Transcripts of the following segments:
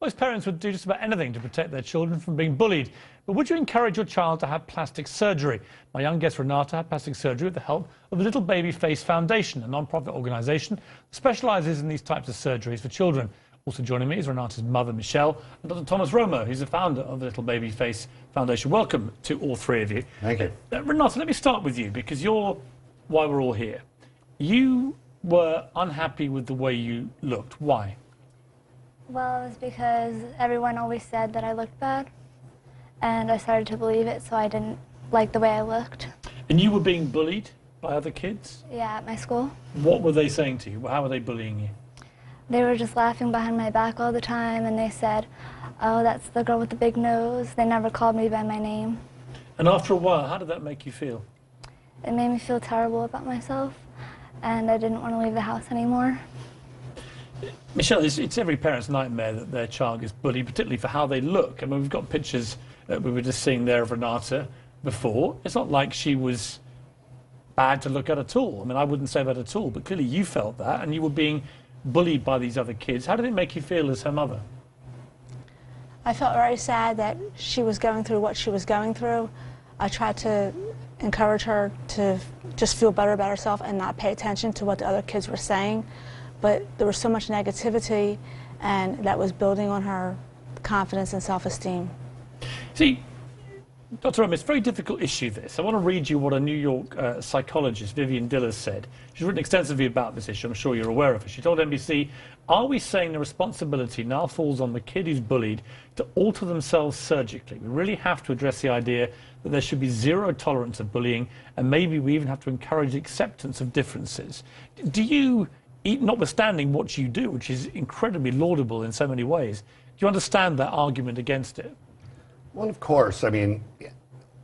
Most parents would do just about anything to protect their children from being bullied. But would you encourage your child to have plastic surgery? My young guest Renata had plastic surgery with the help of the Little Baby Face Foundation, a non-profit organisation that specialises in these types of surgeries for children. Also joining me is Renata's mother, Michelle, and Dr. Thomas Romo, who's the founder of the Little Baby Face Foundation. Welcome to all three of you. Thank you. Renata, let me start with you, because you're why we're all here. You were unhappy with the way you looked. Why? Well, it was because everyone always said that I looked bad, and I started to believe it, so I didn't like the way I looked. And you were being bullied by other kids? Yeah, at my school. What were they saying to you? How were they bullying you? They were just laughing behind my back all the time, and they said, "Oh, that's the girl with the big nose." They never called me by my name. And after a while, how did that make you feel? It made me feel terrible about myself, and I didn't want to leave the house anymore. Michelle, it's every parent's nightmare that their child gets bullied, particularly for how they look. I mean, we've got pictures that we were just seeing there of Renata before. It's not like she was bad to look at all. I mean, I wouldn't say that at all, but clearly you felt that, and you were being bullied by these other kids. How did it make you feel as her mother? I felt very sad that she was going through what she was going through. I tried to encourage her to just feel better about herself and not pay attention to what the other kids were saying. But there was so much negativity, and that was building on her confidence and self-esteem. See, Dr. Romo, it's a very difficult issue, this. I want to read you what a New York psychologist, Vivian Dillers, said. She's written extensively about this issue. I'm sure you're aware of it. She told NBC, "Are we saying the responsibility now falls on the kid who's bullied to alter themselves surgically? We really have to address the idea that there should be zero tolerance of bullying, and maybe we even have to encourage acceptance of differences." Do you, notwithstanding what you do, which is incredibly laudable in so many ways, do you understand that argument against it? Well, of course. I mean,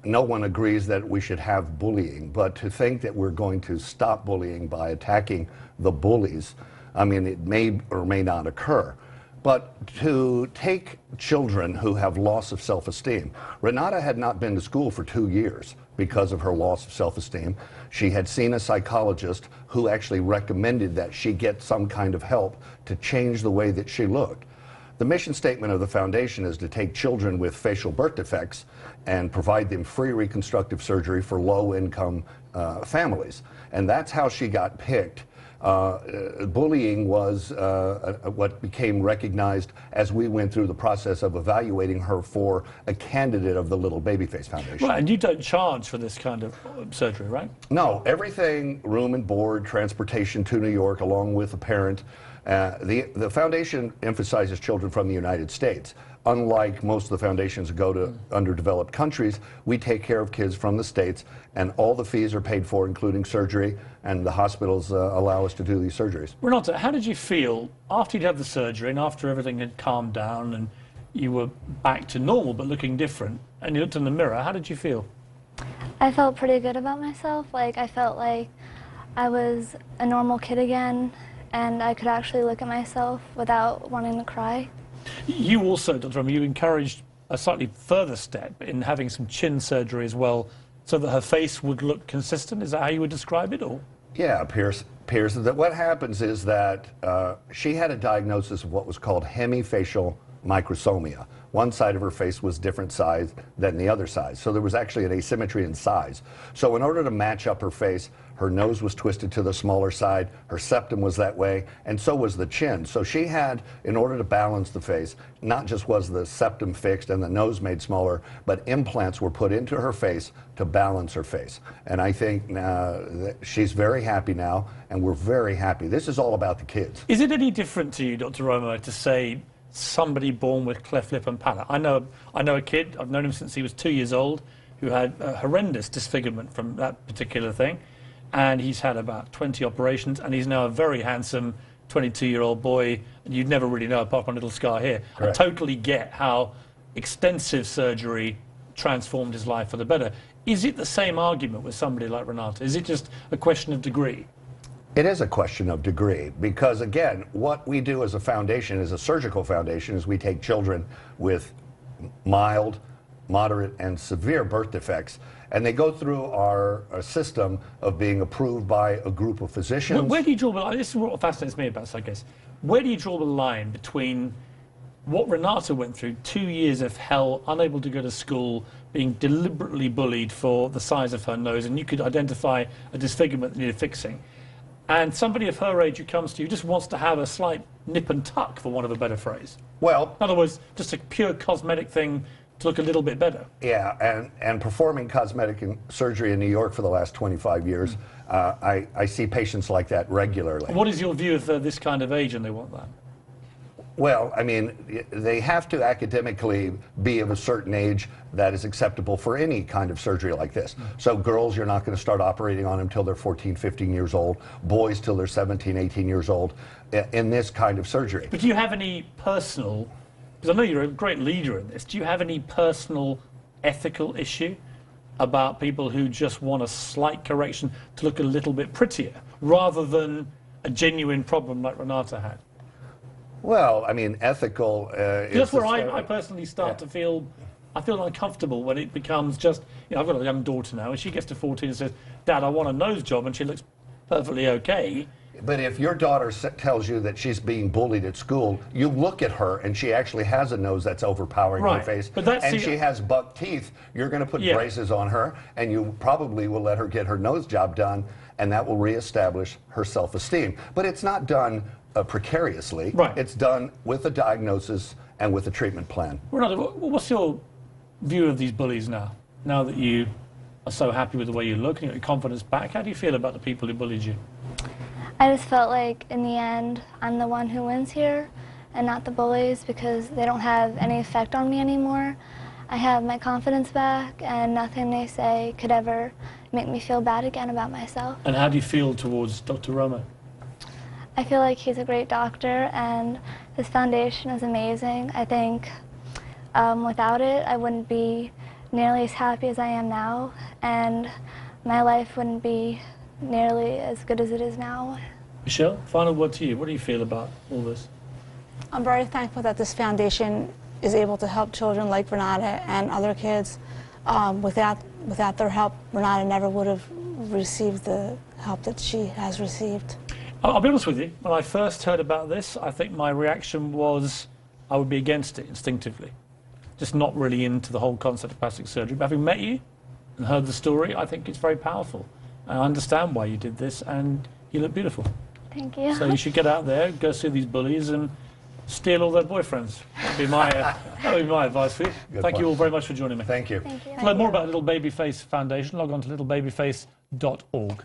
no one agrees that we should have bullying, but to think that we're going to stop bullying by attacking the bullies, I mean, it may or may not occur. But to take children who have loss of self-esteem, Renata had not been to school for 2 years because of her loss of self-esteem. She had seen a psychologist who actually recommended that she get some kind of help to change the way that she looked. The mission statement of the foundation is to take children with facial birth defects and provide them free reconstructive surgery for low-income families. And that's how she got picked. Bullying was what became recognized as we went through the process of evaluating her for a candidate of the Little Baby Face Foundation. Right, and you don't charge for this kind of surgery, right? No, everything, room and board, transportation to New York, along with a parent. The foundation emphasizes children from the United States. Unlike most of the foundations that go to underdeveloped countries, we take care of kids from the States, and all the fees are paid for, including surgery, and the hospitals allow us to do these surgeries. Renata, how did you feel after you'd had the surgery and after everything had calmed down and you were back to normal but looking different, and you looked in the mirror? How did you feel? I felt pretty good about myself. Like, I felt like I was a normal kid again, and I could actually look at myself without wanting to cry. You also, Dr. Romo, you encouraged a slightly further step in having some chin surgery as well, so that her face would look consistent. Is that how you would describe it, or? Yeah, Piers, that what happens is that she had a diagnosis of what was called hemifacial microsomia. One side of her face was different size than the other side. So there was actually an asymmetry in size. So in order to match up her face, her nose was twisted to the smaller side, her septum was that way, and so was the chin. So she had, in order to balance the face, not just was the septum fixed and the nose made smaller, but implants were put into her face to balance her face. And I think that she's very happy now, and we're very happy. This is all about the kids. Is it any different to you, Dr. Romo, to say somebody born with cleft lip and palate? I know a kid, I've known him since he was 2 years old, who had a horrendous disfigurement from that particular thing, and he's had about 20 operations, and he's now a very handsome 22-year-old boy, and you'd never really know apart from a little scar here. Correct. I totally get how extensive surgery transformed his life for the better. Is it the same argument with somebody like Renata? Is it just a question of degree? It is a question of degree, because again, what we do as a foundation, as a surgical foundation, is we take children with mild, moderate, and severe birth defects, and they go through our system of being approved by a group of physicians. Where do you draw the line? This is what fascinates me about this, I guess. Where do you draw the line between what Renata went through, 2 years of hell, unable to go to school, being deliberately bullied for the size of her nose, and you could identify a disfigurement that needed fixing. And somebody of her age who comes to you just wants to have a slight nip and tuck, for want of a better phrase. Well, in other words, just a pure cosmetic thing to look a little bit better. Yeah, and performing cosmetic surgery in New York for the last 25 years, I see patients like that regularly. What is your view of this kind of age and they want that? Well, I mean, they have to academically be of a certain age that is acceptable for any kind of surgery like this. So girls, you're not going to start operating on them till they're 14, 15 years old. Boys till they're 17, 18 years old in this kind of surgery. But do you have any personal, because I know you're a great leader in this, do you have any personal ethical issue about people who just want a slight correction to look a little bit prettier, rather than a genuine problem like Renata had? Well, I mean, ethical that's where I personally start to feel, I feel uncomfortable when it becomes just, you know, I've got a young daughter now, and she gets to 14 and says, Dad, I want a nose job, and she looks perfectly okay. But if your daughter tells you that she's being bullied at school, you look at her and she actually has a nose that's overpowering her face, and she has buck teeth, you're going to put braces on her, and you probably will let her get her nose job done, and that will reestablish her self-esteem. But it's not done precariously. Right. It's done with a diagnosis and with a treatment plan. Renata, what's your view of these bullies now? Now that you are so happy with the way you look and you got your confidence back, how do you feel about the people who bullied you? I just felt like, in the end, I'm the one who wins here and not the bullies, because they don't have any effect on me anymore. I have my confidence back, and nothing they say could ever make me feel bad again about myself. And how do you feel towards Dr. Romo? I feel like he's a great doctor, and his foundation is amazing. I think without it, I wouldn't be nearly as happy as I am now, and my life wouldn't be nearly as good as it is now. Michelle, final word to you. What do you feel about all this? I'm very thankful that this foundation is able to help children like Renata and other kids. Without their help, Renata never would have received the help that she has received. I'll be honest with you, when I first heard about this, I think my reaction was I would be against it instinctively. Just not really into the whole concept of plastic surgery. But having met you and heard the story, I think it's very powerful. I understand why you did this, and you look beautiful. Thank you. So you should get out there, go see these bullies, and steal all their boyfriends. That would be my advice for you. Thank you all very much for joining me. Thank you. Thank you. To learn more about Little Babyface Foundation, log on to littlebabyface.org.